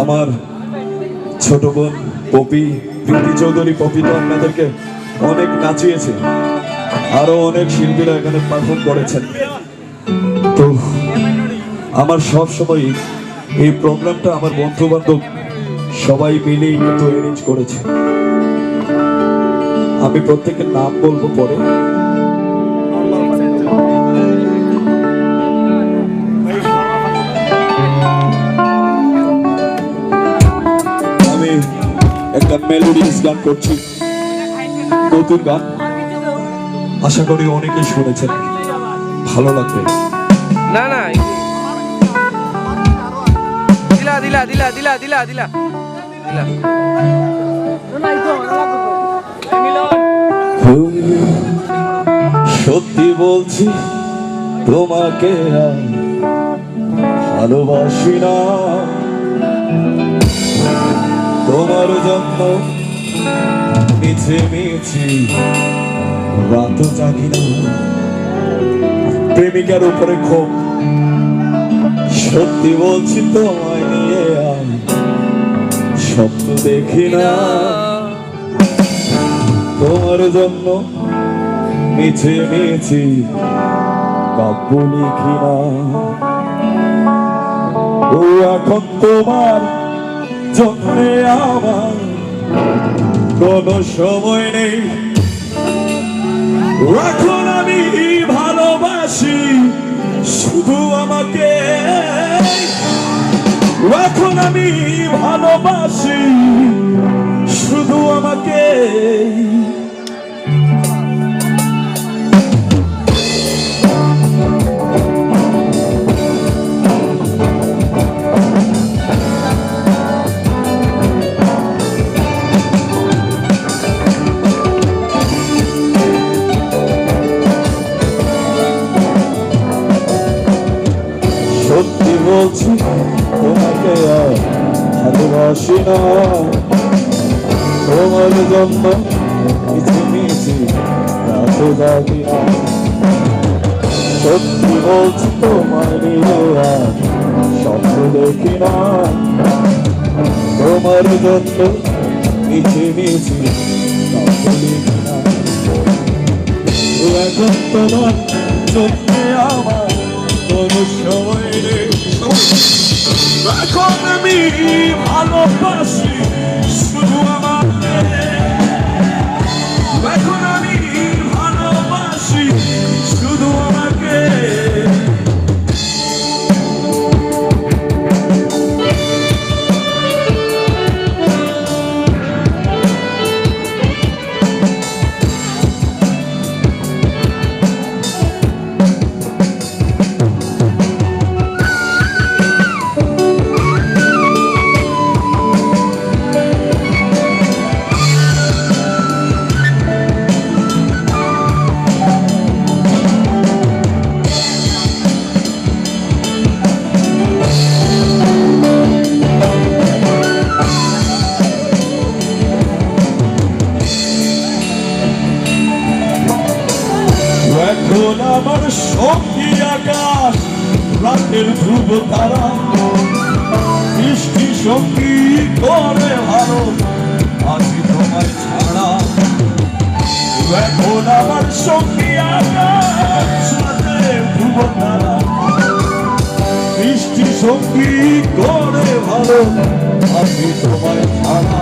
আমার ছোট বোন পপি, প্রীতি চৌধুরী পপি তো আপনাদেরকে অনেক নাচিয়েছে, আরো অনেক শিল্পীরা এখানে পারফর্ম করেছেন। তো আমার সব সময় এই প্রোগ্রামটা আমার বন্ধু বান্ধব সবাই মিলেই কিন্তু অ্যারেঞ্জ করেছে। আমি প্রত্যেকের নাম বলবো পরে। আমি একটা মেলোডিয়াস গান করছি, নতুন গান, আশা করি অনেকেই শুনেছেন, ভালো লাগবে। না না দিলা দিলা দিলা দিলা দিলা দিলা দিলা সত্যি বলছি তোমাকে আর ভালোবাসি না, তোমার জন্য মিছে মিছি রাত জাগি না, প্রেমিকার উপরে ক্ষোভ। সত্যি বলছি তোমায় নিয়ে আর স্বপ্ন দেখি না, তোমার জন্য মিছে মিছি কাব্য লিখি না। ও এখন তোমার জন্য আমার কোনো সময় নেই, এখন আমি ভালোবাসি শুধু আমাকে, এখন আমি ভালোবাসি শুধু আমাকে। সত্যি বলছি তোমাকে আর ভালোবাসি না, তোমার জন্য মিছি মিছি রাত জাগি না। সত্যি বলছি তোমায় নিয়ে আর স্বপ্ন দেখি না, তোমার জন্য মিছি মিছি কাব্য লিখি না। এখন তোমার জন্য আমার কোনো সময় নেই, এখন আমি ভালোবাসি শুধু আমাকে, এখন আমি ভালোবাসি শুধু আমাকে। এখন আমার সঙ্গী আকাশ, রাতের ধ্রুব তারা, বৃষ্টি সঙ্গী করে ভালো আছি তোমায় ছাড়া। এখন আমার সঙ্গী আকাশ, রাতের ধ্রুব তারা, বৃষ্টি সঙ্গী করে ভালো আছি তোমায় ছাড়া।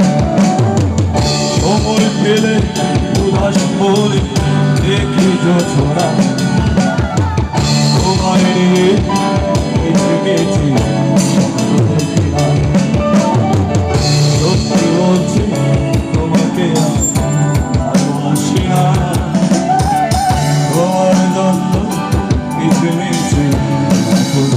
সময় পেলে উদাস বলে দেখি ছোড়া, তোমায় নিয়ে বেঁচে গেছি। সত্যি বলছি তোমাকে ভালোবাসি না, তোমার জন্য বেঁচে গেছি না।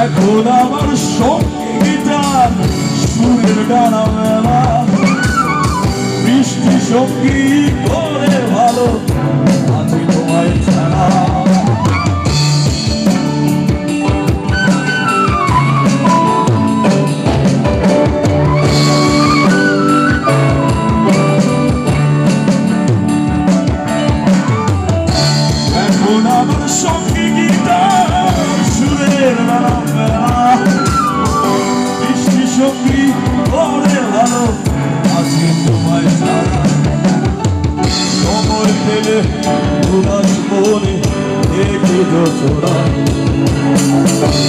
এখন আমার সঙ্গীটা সুরের ডানা মেলা বৃষ্টি সঙ্গী করে ভালো আছি তোমায় ছাড়া এখন আমার সঙ্গী গীতার সুরের ডানা মেলা বৃষ্টি সঙ্গী করে ভালো আছি তোমায় ছাড়া সময় পেলে উদাস মনে দেখি চোরা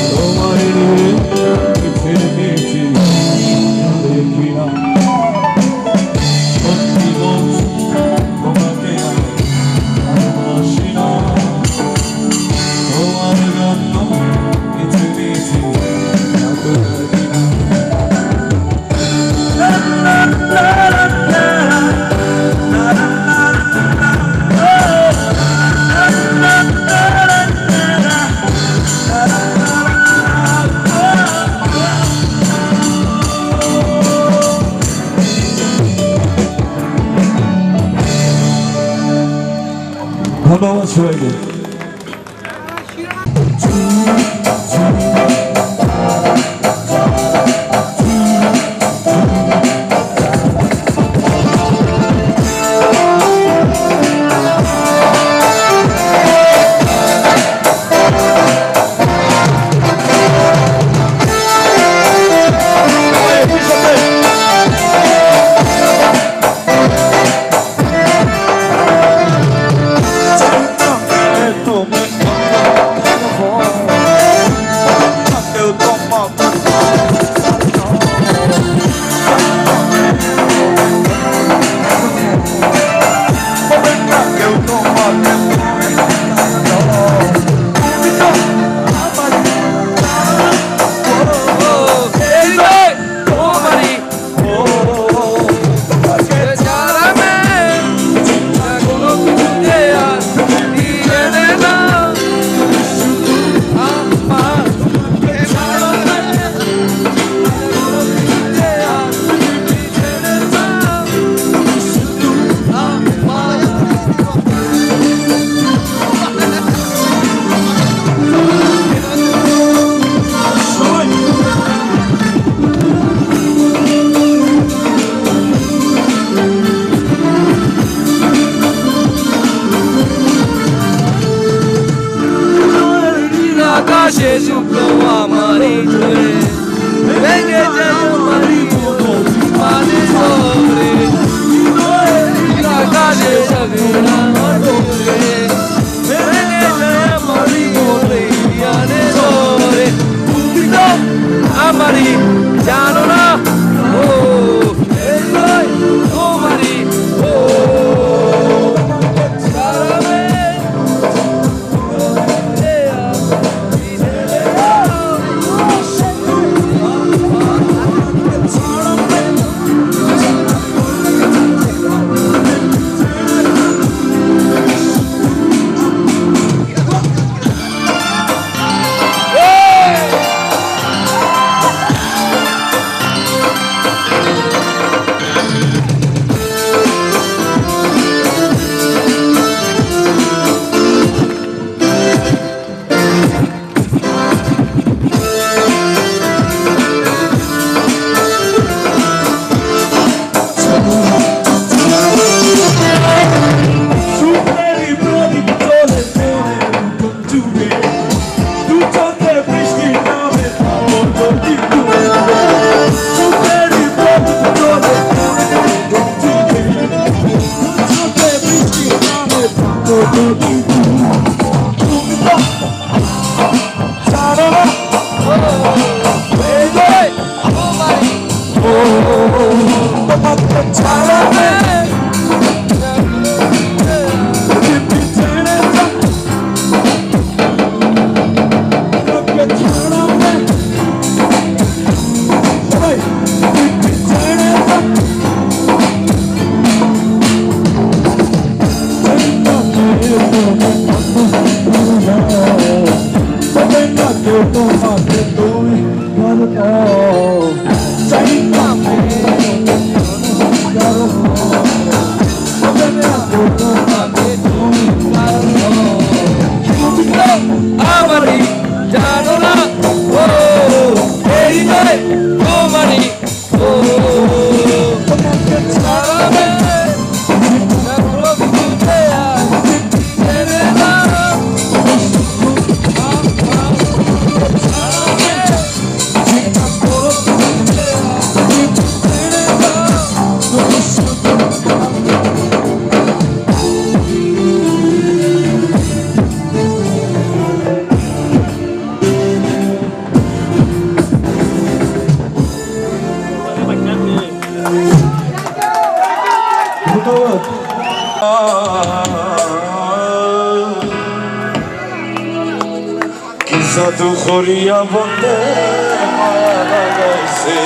তোমায় নিয়ে ছেড়ে দিয়েছি দেখি না সত্যি বলছি তোমাকে ভালোবাসি না তোমার জন্য কিছু দিয়েছি ধন্যবাদ সবাইকে আকাশে শুক্র আমারই ধরে ভেঙে যায় আমারই মানে ধরে আকাশে সবিনা ধরে ভেঙে যায় আমারই মানে ধরে তুমি তো আমারই জানো না ও এই নয় তোমারই ও তোমাকে তুমি ভালো ও মানি ও তোমাকে ছাড়াবে না প্রভুতে আর ছেড়ে দাও জাদু করিয়া বলতে মায়া লাগাইছে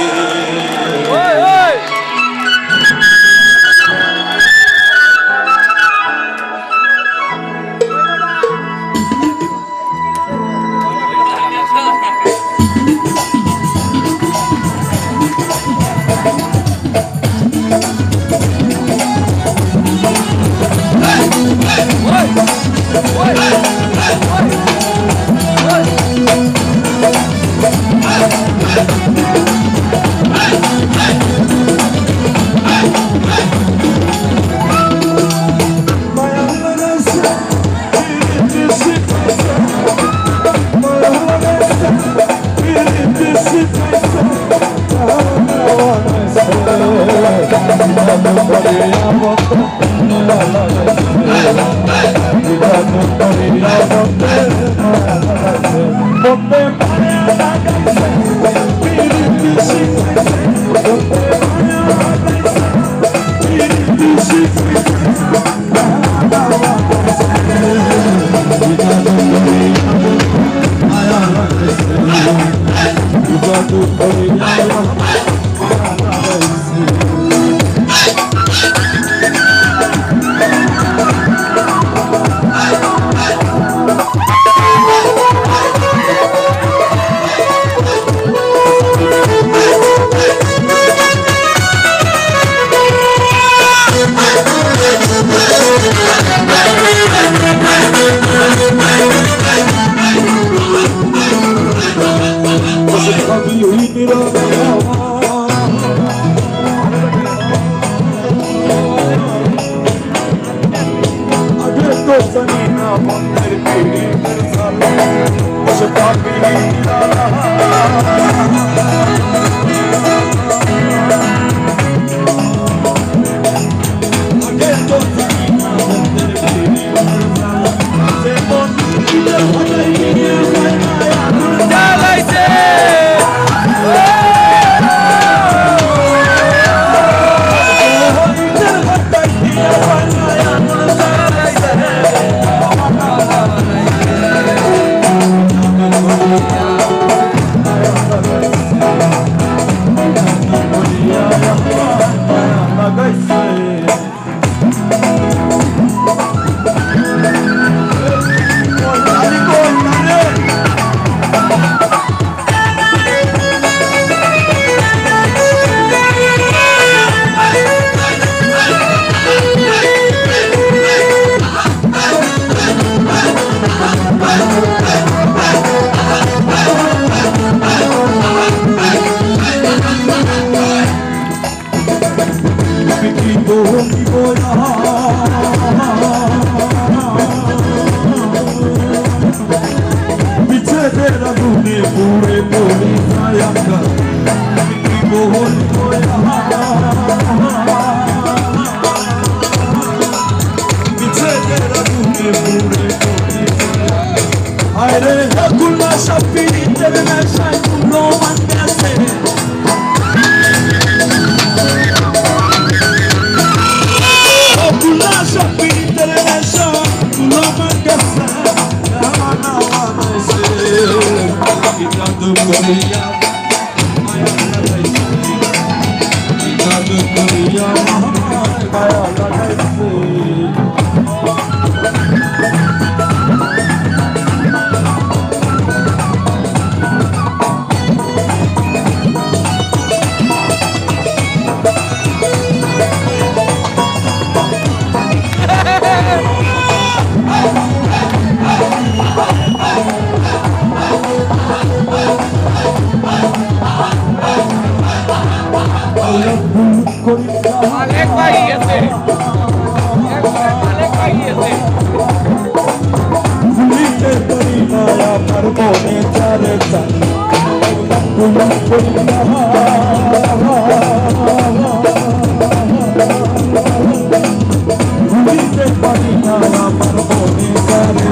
ভুলিতে পারি না আমার মনে করে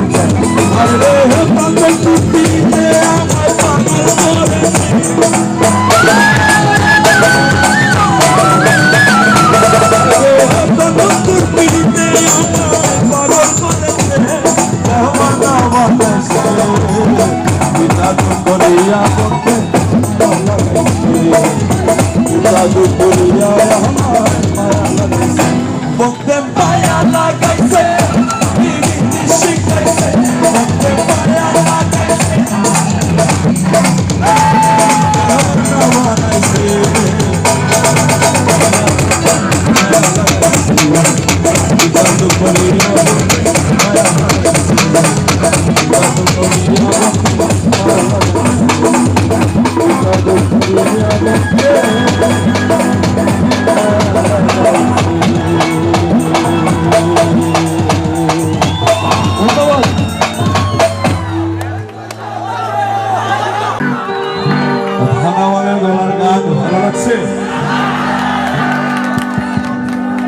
আরে পাগল পিড়িতে আমার পাগল করেছে বলতে পায়া লাগাইছে শিখাইছে বলতে পায়া লাগাইছে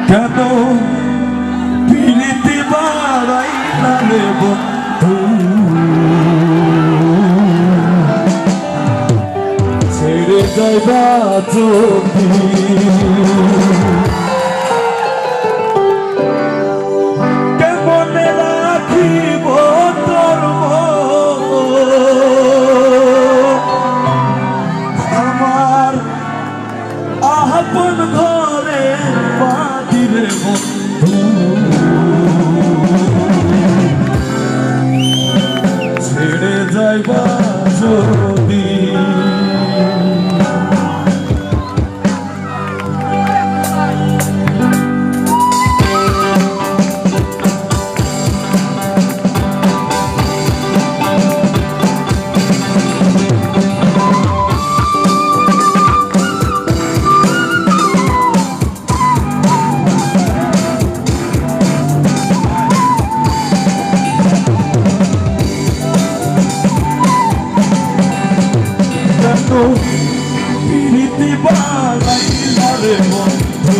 কেন পিড়িতে বাড়াইলা রে বন্ধু ছেড়ে যাইবা যদি কেমনে রাখিব তোর আমার আপন ঘরে পাদিরে বন্ধু ছেড়ে যাইবা যদি পিড়িতে বাড়াইলা রে বন্ধু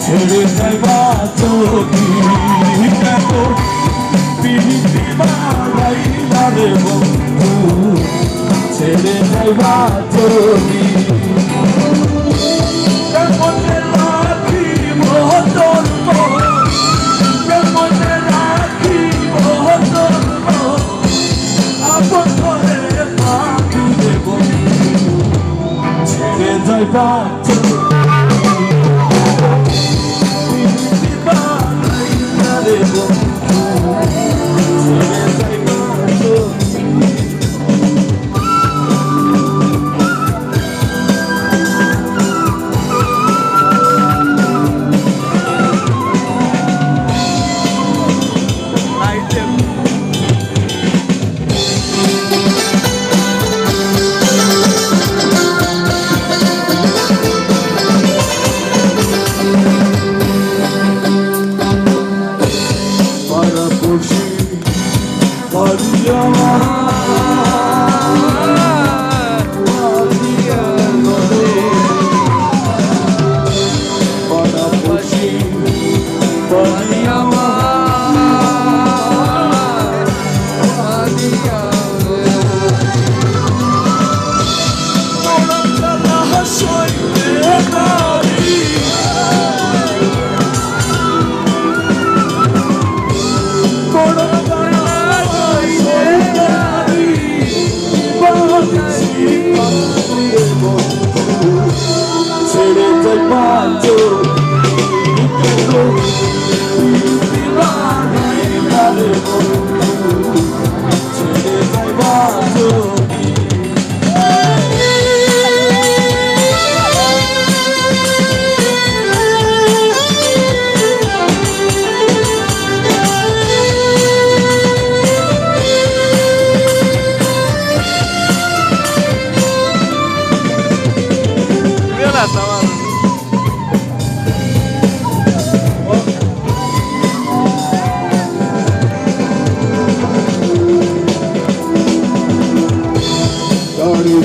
ছেড়ে যাইবা যদি কেন পিড়িতে বাড়াইলা রে বন্ধু ছেড়ে যাইবা যদি কেমনে রাখিব তোর কেমনে রাখিব তোর আপন ঘরে পাদিরে বন্ধু ছেড়ে যাইবা পিড়িতে বাড়াইলা রে বন্ধু ছেড়ে যাইবা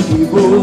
জীবন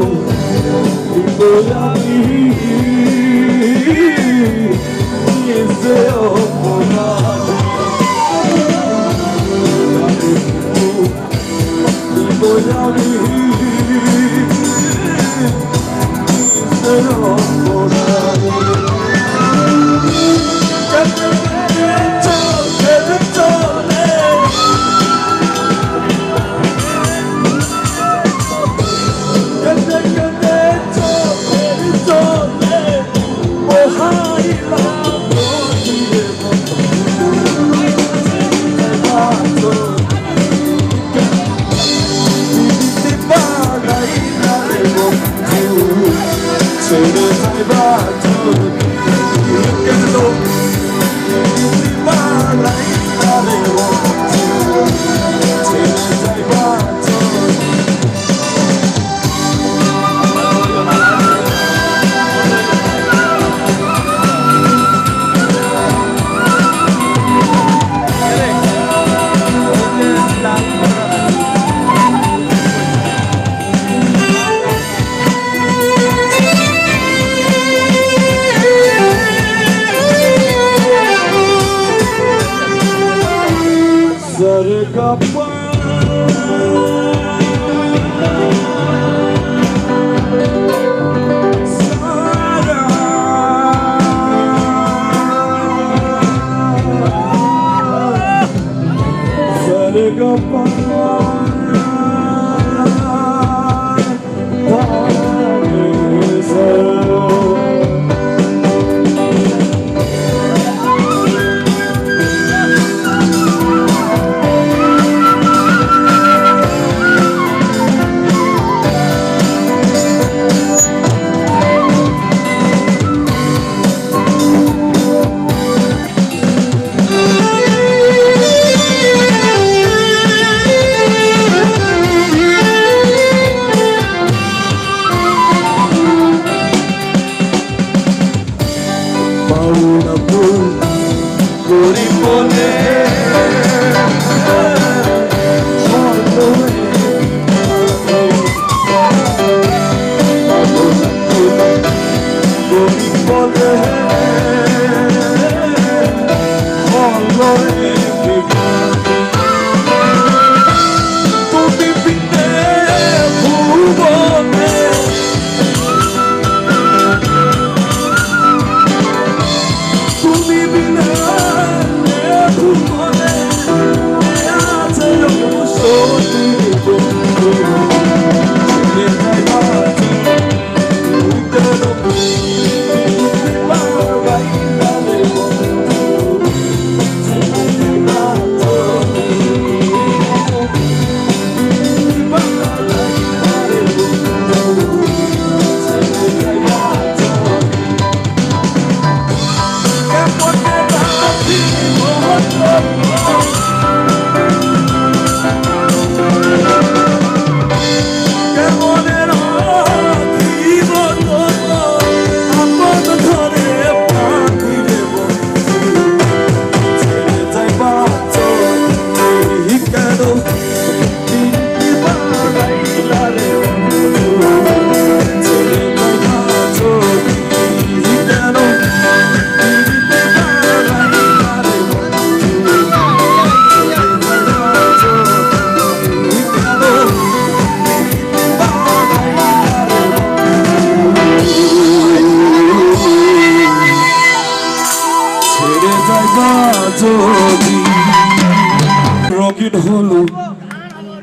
রঙিন হলো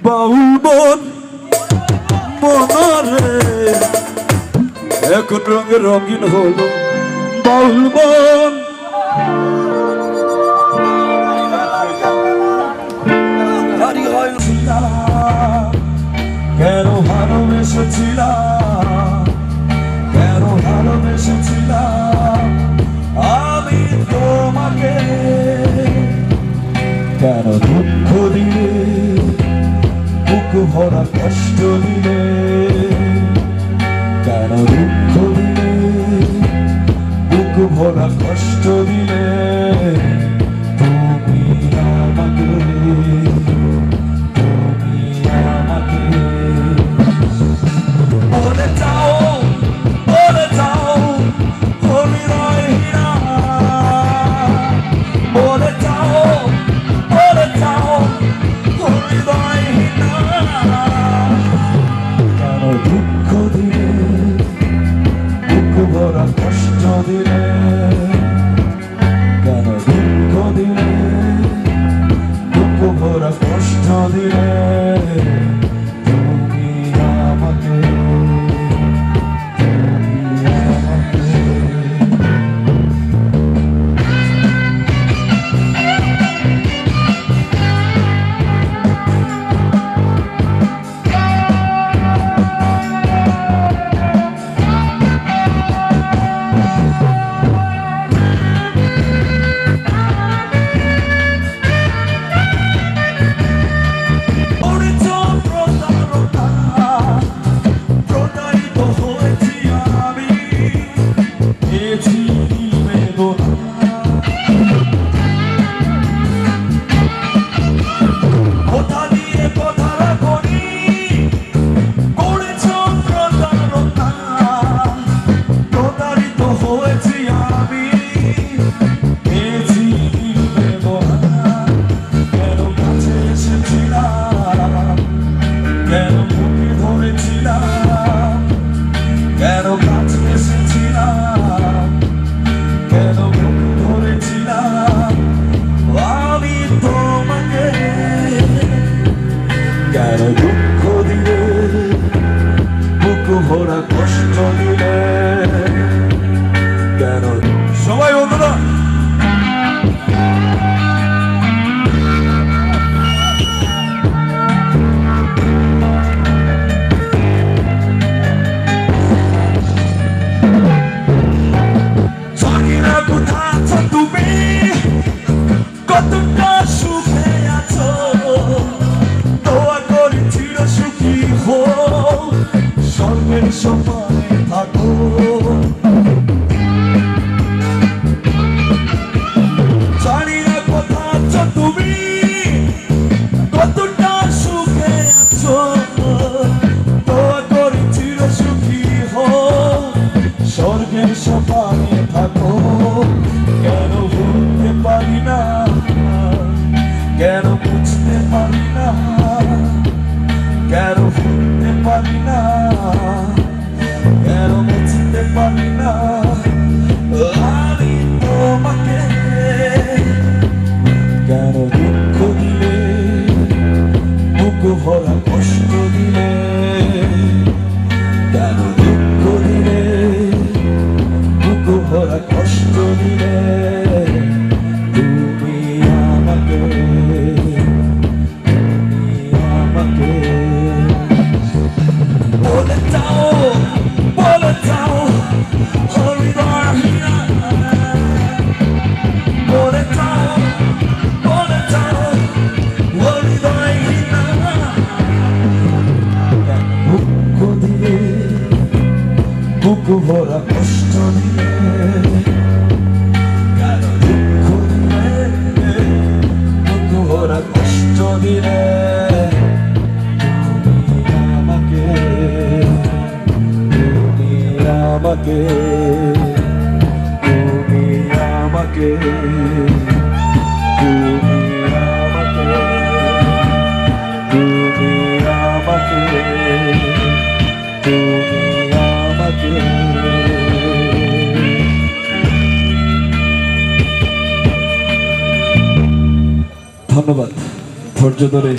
বাউল মন মনরে, এখন রঙে রঙিন হলো বাউল মন। কেন ভালোবেসেছিলাম, কেন ভালোবেসেছিলাম আমি তোমাকে, কেন দুঃখ দিলে বুক ভরা কষ্ট দিলে, কেন দুঃখ দিলে বুক ভরা কষ্ট দিলে তুমি আমাকে, তুমি আমাকে মনে বলে যাও হৃদয়হীনা, বলে যাও হৃদয়হীনা। কেন দুঃখ দিলে, দুঃখ ভরা কষ্ট দিলে, কেন দুঃখ দিলে, দুঃখ ভরা কষ্ট দিলে, তুমি আমাকে, তুমি আমাকে। কেন দুঃখ দিলে, বুক ভরা কষ্ট দিলে, কেন সবাই বন্ধুরা জানি না কোথায় আছো তুমি, কতটা সুখে আছো, স্বর্গের সপানে থাকো। জানি না কোথায় আছো তুমি, কতটা সুখে আছো, দোয়া করি চির সুখী হো, স্বর্গের সপানে থাকো। কেন ভুলতে পারি না, কেন বুঝতে পারি না, কেন ভুলতে পারি না, কেন বুঝতে পারি না, আমি তোমাকে। কেন দুঃখ দিলে, বুক ভরা কষ্ট দিলে, কেন দুঃখ দিলে, বুক ভরা কষ্ট দিলে, তুমি আমাকে, বলে যাও হৃদয়হীনা, বলে যাও হৃদয়হীনা। দুঃখ দিলে, বুক ভরা কষ্ট দিলে, কেন দুঃখ দিলে, বুক ভরা কষ্ট দিলে, আমাকে, তুমি আমাকে, তুমি আমাকে, তুমি আমাকে, তুমি আমাকে। ধন্যবাদ ধৈর্য ধরে।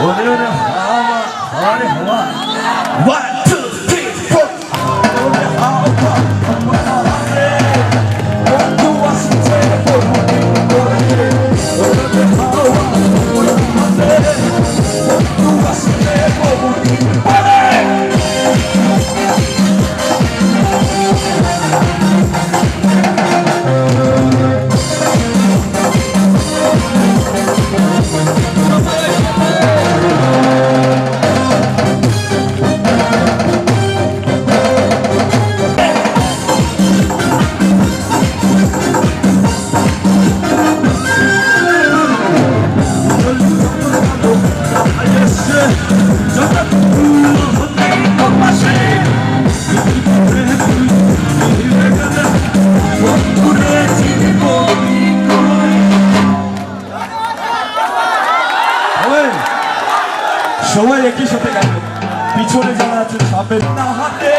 오늘은 하와 1, 2, 3, 4 오늘은 하와 모두 왔을 때 보는 노래 오늘은 하와 모두 왔을 때 보는 노래 সবাই একই সাথে গাইবে পিছনে যারা আছে সামনে না হাতে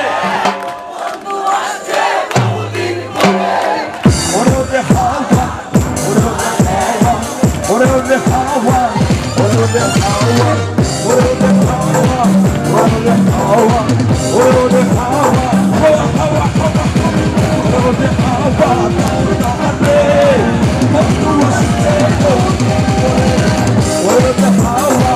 ওরে ওরে হাওয়া ওরে ওরে হাওয়া ওরে ওরে হাওয়া ওরে ওরে হাওয়া ওরে ওরে হাওয়া ওরে ওরে হাওয়া ওরে ওরে হাওয়া ওরে ওরে হাওয়া না হাতে বন্ধু আসছে ওরে ওরে হাওয়া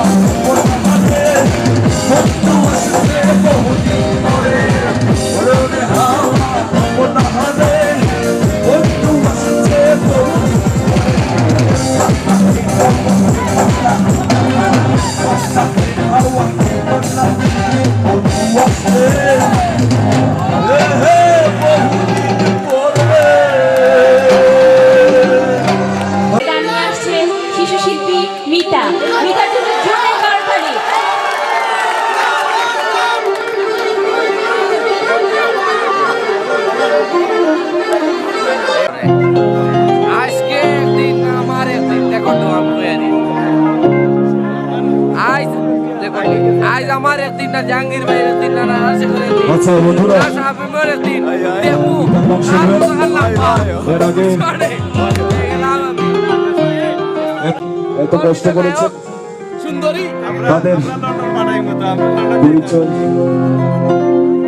শিশু শিল্পী মিতা মিতার জন্য জোরে করতালি আজকে একদিন আমার একদিন দেখো তো আজ আমার একদিন না জাহাঙ্গীর ভাইয়ের একদিন না রাশেখের একদিন আচ্ছা বন্ধুরা সাহেবের একদিন দেখো এর আগে এত কষ্ট করেছেন সুন্দরী তাদের পরিচয়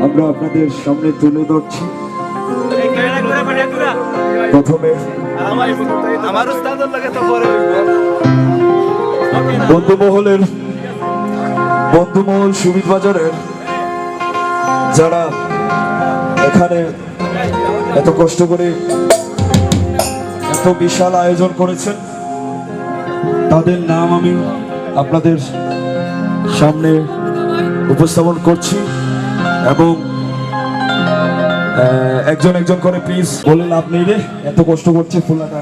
আমরা আপনাদের সামনে তুলে ধরছি প্রথমে বন্ধুমহল সুমিত বাজারের যারা এখানে এত কষ্ট করে এত বিশাল আয়োজন করেছেন তাদের নাম আমি আপনাদের সামনে উপস্থাপন করছি এবং একজন একজন করে প্লিজ বলে লাভ নেই রে এত কষ্ট করছে ফুলাটা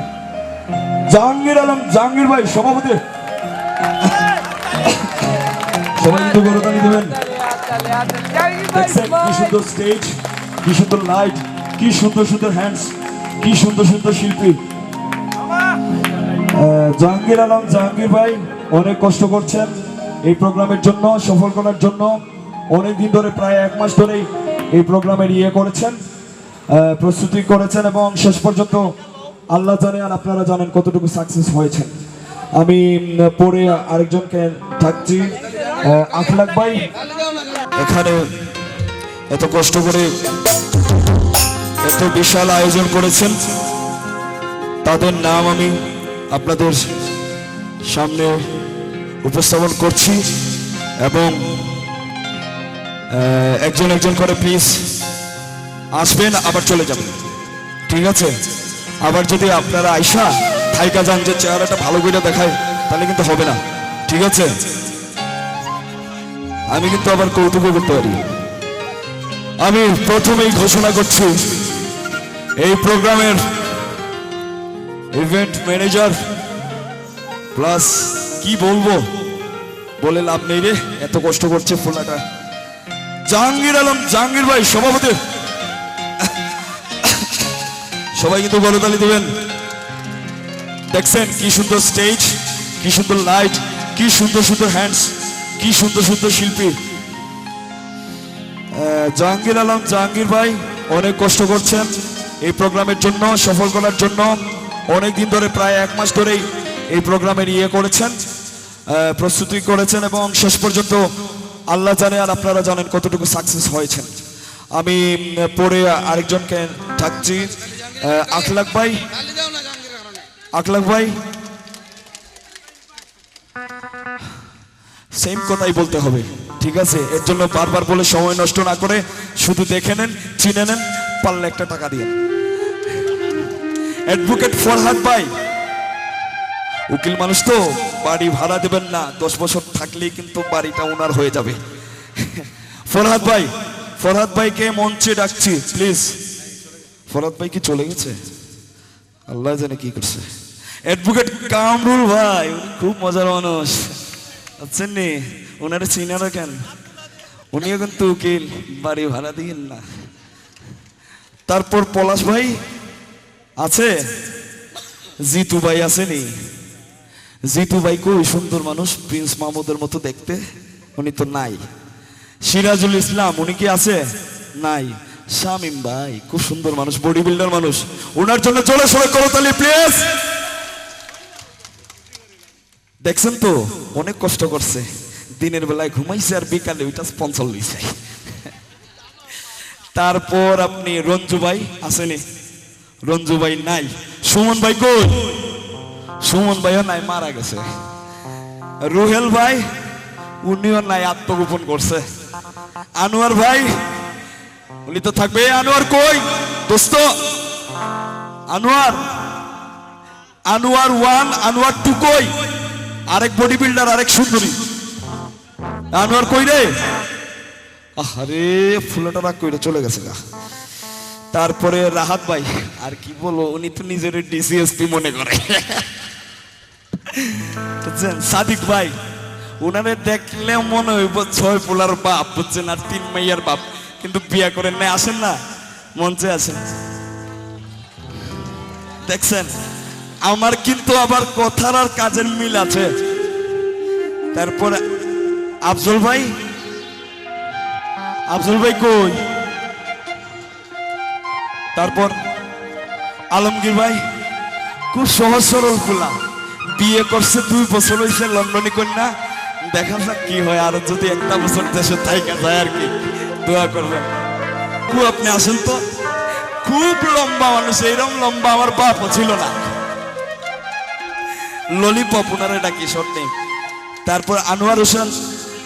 জাহাঙ্গীর আলম জাহাঙ্গীর ভাই সভাপতি সবাই কিন্তু গরতালি দেবেন দেখছেন কি সুন্দর স্টেজ কি সুন্দর লাইট কি সুন্দর সুন্দর হ্যান্ডস কি সুন্দর সুন্দর শিল্পী জাহাঙ্গীর আলম জাহাঙ্গীর ভাই অনেক কষ্ট করছেন এই প্রোগ্রামের জন্য সফল করার জন্য অনেক দিন ধরে প্রায় 1 মাস ধরেই এই প্রোগ্রামের করেছেন প্রস্তুতি করেছেন এবং শেষ পর্যন্ত আল্লাহ জানে আর আপনারা জানেন কতটুকু সাকসেস হয়েছে আমি পরে আরেকজনকে থাকছি আখলাক ভাই এখানে এত কষ্ট করে এত বিশাল আয়োজন করেছেন তাদের নাম আমি আপনাদের সামনে উপস্থাপন করছি এবং একজন একজন করে প্লিজ আসবেন আবার চলে যাবেন ঠিক আছে আবার যদি আপনারা আয়শা থাইকা যান যে চেহারাটা ভালো করে দেখায় তাহলে কিন্তু হবে না ঠিক আছে আমি কিন্তু আবার কৌতুক করতে পারি আমি প্রথমেই ঘোষণা করছি এই প্রোগ্রামের ইভেন্ট ম্যানেজার প্লাস কি বলবো বলে লাভ নেই রে এত কষ্ট করছে ফোনাটা জাহাঙ্গীর আলম জাহাঙ্গীর ভাই সভাপতি সবাই কিন্তু গরতালি দেবেন দেখছেন কি সুন্দর স্টেজ কি সুন্দর লাইট কি সুন্দর সুন্দর হ্যান্ডস কি সুন্দর সুন্দর শিল্পী জাহাঙ্গীর আলম জাহাঙ্গীর ভাই অনেক কষ্ট করছেন এই প্রোগ্রামের জন্য সফল করার জন্য অনেক দিন ধরে প্রায় 1 মাস ধরেই এই প্রোগ্রামের করেছেন প্রস্তুতি করেছেন এবং শেষ পর্যন্ত আল্লাহ জানে আর আপনারা জানেন কতটুকু সাকসেস হয়েছেন। আমি পরে আরেকজনকে ডাকছি, আখলাক ভাই। আখলাক ভাই সেম কথাই বলতে হবে, ঠিক আছে? এর জন্য বারবার বলে সময় নষ্ট না করে শুধু দেখে নেন, চিনে নেন, পারলে একটা টাকা দিয়ে। অ্যাডভোকেট ফরহাদ ভাই উকিল মানুষ তো, বাড়ি ভাড়া দেবেন না, 10 বছর থাকলেই কিন্তু বাড়িটা ওনার হয়ে যাবে। ফরহাদ ভাই, ফরহাদ ভাইকে মঞ্চে ডাকছি প্লিজ। ফরহাদ ভাই কি চলে গেছে? আল্লাহ জানে কি করছে। অ্যাডভোকেট কামরুল ভাই, উনি খুব মজার মানুষ, আছেন নি? ওনারা চিনারা কেন? উনিও কিন্তু উকিল, বাড়ি ভাড়া দিয়েন না। তারপর পলাশ ভাই আছে, জিতু ভাই আসেনি? জিতু ভাই কই? সুন্দর মানুষ, প্রিন্স মাহমুদের মতো দেখতে, উনি তো নাই। সিরাজুল ইসলাম, উনি কি আছে? নাই। শামিম ভাই খুব সুন্দর মানুষ, বডি বিল্ডার মানুষ, ওনার জন্য জোরে সোরে করতালি প্লিজ। দেখছেন তো অনেক কষ্ট করছে, দিনের বেলায় ঘুমাইছে আর বিকালে ওইটা স্পন্সর লইছে। তারপর আপনি রঞ্জু ভাই আসেনি? রঞ্জু ভাই নাই। সুমন ভাই কই? সুমন ভাইও নাই, মারা গেছে। রুহেল ভাই, উনিও নাই, আত্মগোপন করছে। আনোয়ার ভাই, উনি তো থাকবে। আনোয়ার কই দোস্ত? আনোয়ার, আনোয়ার 1, আনোয়ার 2 কই? আরেক বডি বিল্ডার, আরেক সুন্দরী। আনোয়ার কই রে? আরে ফুলটা রাগ কইরা চলে গেছে গা। তারপরে রাহাত ভাই, আর কি বলো, উনি তো নিজের ডিসিএসপি মনে করে। সাদিক ভাই, উনারে দেখলে মনে হইব 6 পোলার বাপ, বুঝছেন, আর 3 মাইয়ার বাপ, কিন্তু বিয়া করেন নাই। আসেন না, মঞ্চে আসেন। দেখছেন আমার কিন্তু আবার কথার আর কাজের মিল আছে। তারপরে আফজল ভাই, আফজল ভাই কই? তারপর আলমগীর ভাই, খুব সহজ সরল ফুলা, বিয়ে করছে 2 বছর হয়েছে, লন্ডনে কন্যা, দেখা যাক কি হয়, আর যদি একটা বছর দেশে থাইকা যায় আর কি, দোয়া করবেন। খুব আপনি আসেন তো, খুব লম্বা মানুষ, এইরকম লম্বা আমার বাপও ছিল না। ললিপপ ওনারে ডাকি, শর্ট নেম। তারপর আনোয়ার হোসেন,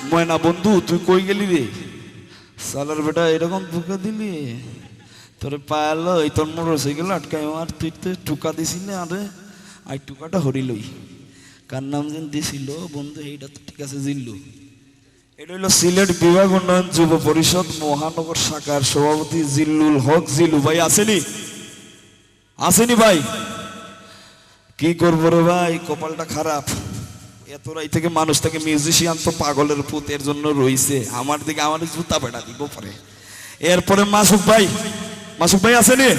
ময়না বন্ধু তুই কই গেলি রে? সালার বেটা এরকম ধোকা দিলি, তোরে পায়ালো এই তোর মোটরসাইকেল আটকাই, আর তুই তো টুকা দিছিল, আরে আই টুকাটা হরিলই। কার নাম যেন দিছিল বন্ধু, এইটা তো ঠিক আছে, জিল্লু। এটা হইল সিলেট বিভাগ উন্নয়ন যুব পরিষদ মহানগর শাখার সভাপতি জিল্লুল হক। জিল্লু ভাই আসেনি? আসেনি ভাই? কি করবো রে ভাই, কপালটা খারাপ। এত রাই থেকে মানুষ থেকে মিউজিশিয়ান তো পাগলের পুত, এর জন্য রইছে আমার দিকে, আমার জুতা পেটা দিব পরে। এরপরে মাসুক ভাই, মাসুক ভাই আসেনি?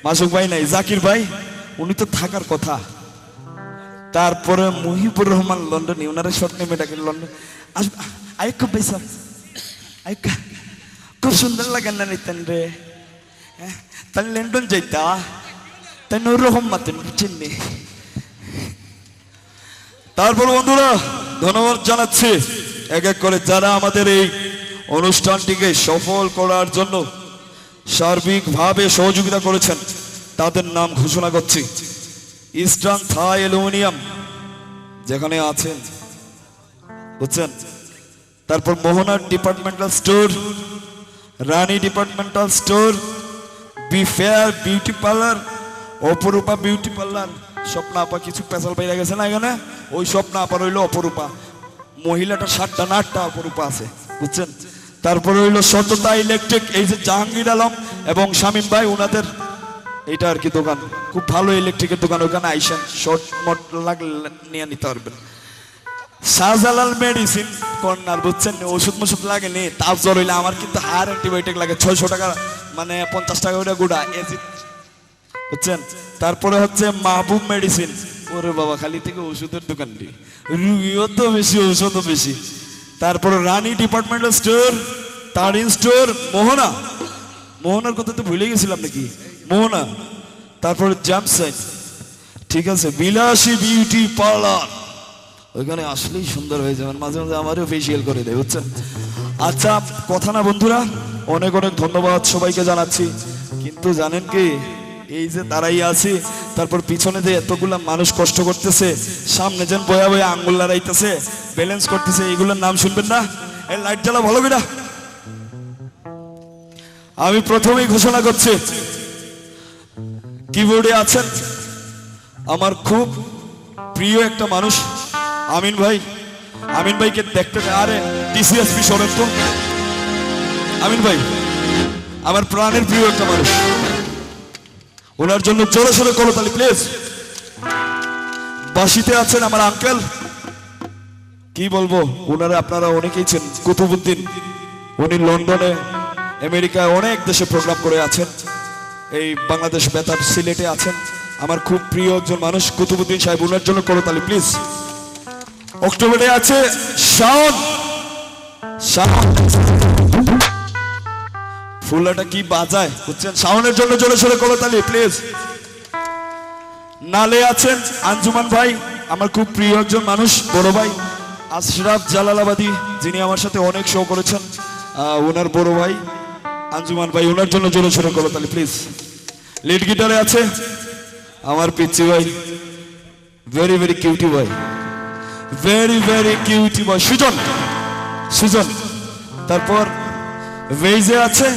মাসুক ভাই নাই। জাকির ভাই, উনি তো থাকার কথা। তারপরে মুহিবুর রহমান লন্ডনে, ওনারা শর্ট নেমে ডাকে লন্ডন। আয়ুকা ভাই সব আয়ুকা, খুব সুন্দর লাগে না নিতেন রে, তাহলে লন্ডন যাইতা, তাই নুর রহমান চিননি। তারপর বন্ধুরা ধন্যবাদ জানাচ্ছি এক এক করে যারা আমাদের এই অনুষ্ঠানটিকে সফল করার জন্য সার্বিকভাবে সহযোগিতা করেছেন, তাদের নাম ঘোষণা করছি। ইস্টার্ন থাই অ্যালুমিনিয়াম যেখানে আছেন, বুঝছেন। তারপর Mohona departmental store, Rani departmental store, be fair beauty parlour, Aparupa beauty parlour. Swapna আপা কিছু পেশাল পাইয়া গেছে না এখানে, ওই স্বপ্না আপা রইল অপরূপা, মহিলাটা 7টা না 8টা অপরূপা আছে, বুঝছেন। তারপরে হইল সততা ইলেকট্রিক, এই যে জাহাঙ্গীর আলম এবং শামীম ভাই, ওনাদের এইটা আর কি দোকান, খুব ভালো ইলেকট্রিকের দোকান, ওখানে আইসেন, শর্ট মট লাগলে নিয়ে নিতে পারবেন। শাহজালাল মেডিসিন কর্নার, বুঝছেন, ওষুধ মষুধ লাগেনি, তাপ জ্বর হইলে আমার কিন্তু হায়ার অ্যান্টিবায়োটিক লাগে, 600 টাকা, মানে 50 টাকা ওইটা গুড়া এজিট, বুঝছেন। তারপরে হচ্ছে মাহবুব মেডিসিন, ওরে বাবা খালি থেকে ওষুধের দোকানটি, রুগীও তো বেশি, ঔষধও বেশি। তারপরে রানী ডিপার্টমেন্টাল স্টোর, তারিন স্টোর, মোহনা, মোহনার কথা তো ভুলে গেছিলাম নাকি, মোহনা। তারপরে জ্যামসাইন, ঠিক আছে, বিলাসী বিউটি পার্লার, ওইখানে আসলেই সুন্দর হয়ে যাবেন, মাঝে মাঝে আমারও ফেসিয়াল করে দেয়, বুঝছেন? আচ্ছা, কথা না বন্ধুরা, অনেক অনেক ধন্যবাদ সবাইকে জানাচ্ছি। কিন্তু জানেন কি, এই যে দাঁড়াই আছি, তারপর পিছনে যে এতগুলা মানুষ কষ্ট করতেছে, সামনে যেন বয়া বয়া আঙ্গুল লড়াইতেছে, ব্যালেন্স করতেছে, এইগুলোর নাম শুনবেন না? এই লাইট জ্বালা ভালো করে। আমি প্রথমেই ঘোষণা করছি, কিবোর্ডে আছেন আমার খুব প্রিয় একটা মানুষ, আমিন ভাই। আমিন ভাইকে দেখতে, আরে টিসিএসপি সরেন তো। আমিন ভাই আমার প্রাণের প্রিয় একটা মানুষ, ওনার জন্য জোরে সোরে করতালি প্লিজ। বাসিতে আছেন আমার আঙ্কেল, কি বলবো, ওনারা আপনারা অনেকেই চেন, কুতুবুদ্দিন। উনি লন্ডনে, আমেরিকায় অনেক দেশে প্রোগ্রাম করে আছেন, এই বাংলাদেশ বেতার সিলেটে আছেন। আমার খুব প্রিয় একজন মানুষ কুতুবুদ্দিন সাহেব, ওনার জন্য করতালি প্লিজ। অক্টোবরে আছে শাওন, ফুলাটা কি বাজায় বুঝছেন, শাওনের জন্য জোরে সোরে করতালি প্লিজ। নালে আছেন আঞ্জুমান ভাই, আমার খুব প্রিয় একজন মানুষ, বড় ভাই আশরাফ জালালাবাদী, যিনি আমার সাথে অনেক শো করেছেন, ওনার বড় ভাই আঞ্জুমান ভাই, ওনার জন্য জোরে সোরে করতালি প্লিজ। লিড গিটারে আছে আমার পিচ্চি ভাই, ভেরি ভেরি কিউটি ভাই, ভেরি ভেরি কিউটি ভাই, সুজন। তারপর ভেইজে আছে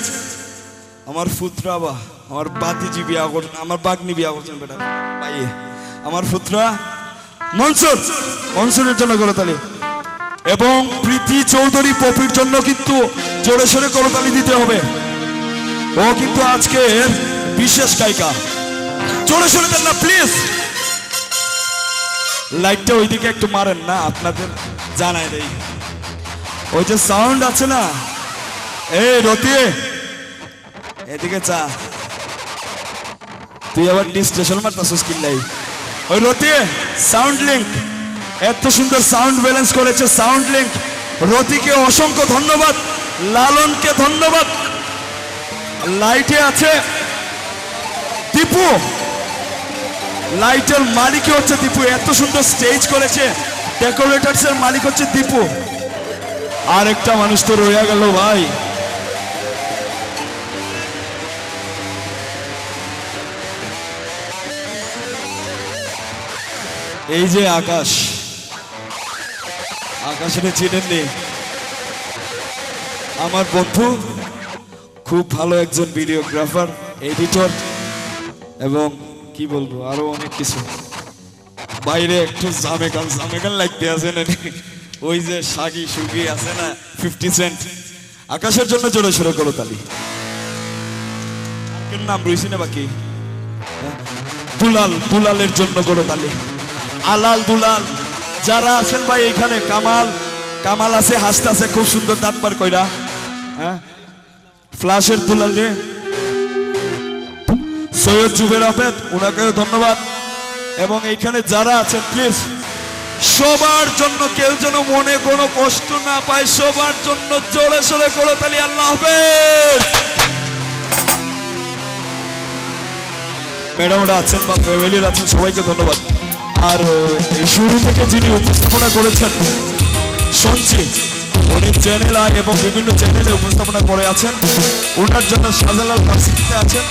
আমার ফুতরা, বা আমার বাতিজি বিয়া করছেন, আমার বাগনি বিয়া করছেন বেটা ভাই, আমার ফুতরা মনসুরের জন্য করতালি। এবং প্রীতি চৌধুরী পপির জন্য কিন্তু জোরে সোরে করতালি দিতে হবে, ও কিন্তু আজকের বিশেষ গায়িকা, জোরে সোরে দেন না প্লিজ। লাইটটা ওইদিকে একটু মারেন না, আপনাদের জানাই দেই, ওই যে সাউন্ড আছে না, এই রতি এদিকে চা, তুই আবার ডিস্টেশন মারতাছিস কিল্লাই। ওই রতি সাউন্ড লিঙ্ক, এত সুন্দর সাউন্ড ব্যালেন্স করেছে সাউন্ড লিঙ্ক, রতিকে অসংখ্য ধন্যবাদ, লালনকে ধন্যবাদ। লাইটে আছে দীপু, লাইটের মালিক হচ্ছে দীপু, এত সুন্দর স্টেজ করেছে, ডেকোরেটরস এর মালিক হচ্ছে দীপু। আর একটা মানুষ তো রয়ে গেল ভাই, এই যে আকাশ, আকাশের চিনেননি, আমার বন্ধু, খুব ভালো একজন ভিডিওগ্রাফার, এডিটর, এবং কি বলবো আরো অনেক কিছু। বাইরে একটু জামেকান লাগতে আছে না, ওই যে সাগি সুগি আছে না 50 সেন্ট, আকাশের জন্য জোরে সোরে করতালি। নাম রয়েছে না বাকি, দুলালের জন্য করতালি, আলাল দুলাল যারা আছেন ভাই এখানে, কামাল আছে, হাসতে আছে খুব সুন্দর দাঁত পার কইরা, হ্যাঁ ফ্লাশের দুলাল রে, সৈয়দ জুবের আহমেদ, ওনাকেও ধন্যবাদ। এবং এইখানে যারা আছেন প্লিজ সবার জন্য, কেউ যেন মনে কোনো কষ্ট না পায়, সবার জন্য জোরে সোরে করতালি। আল্লাহ হাফেজ। ম্যাডামরা আছেন বা ফ্যামিলির আছেন, সবাইকে ধন্যবাদ। আর শুরু থেকে যিনি উপস্থাপনা করেছেন সঞ্চি, উনি চ্যানেল এবং বিভিন্ন চ্যানেলে উপস্থাপনা করে আছেন, ওনার জন্য শাহজালাল ভার্সিটিতে আছেন।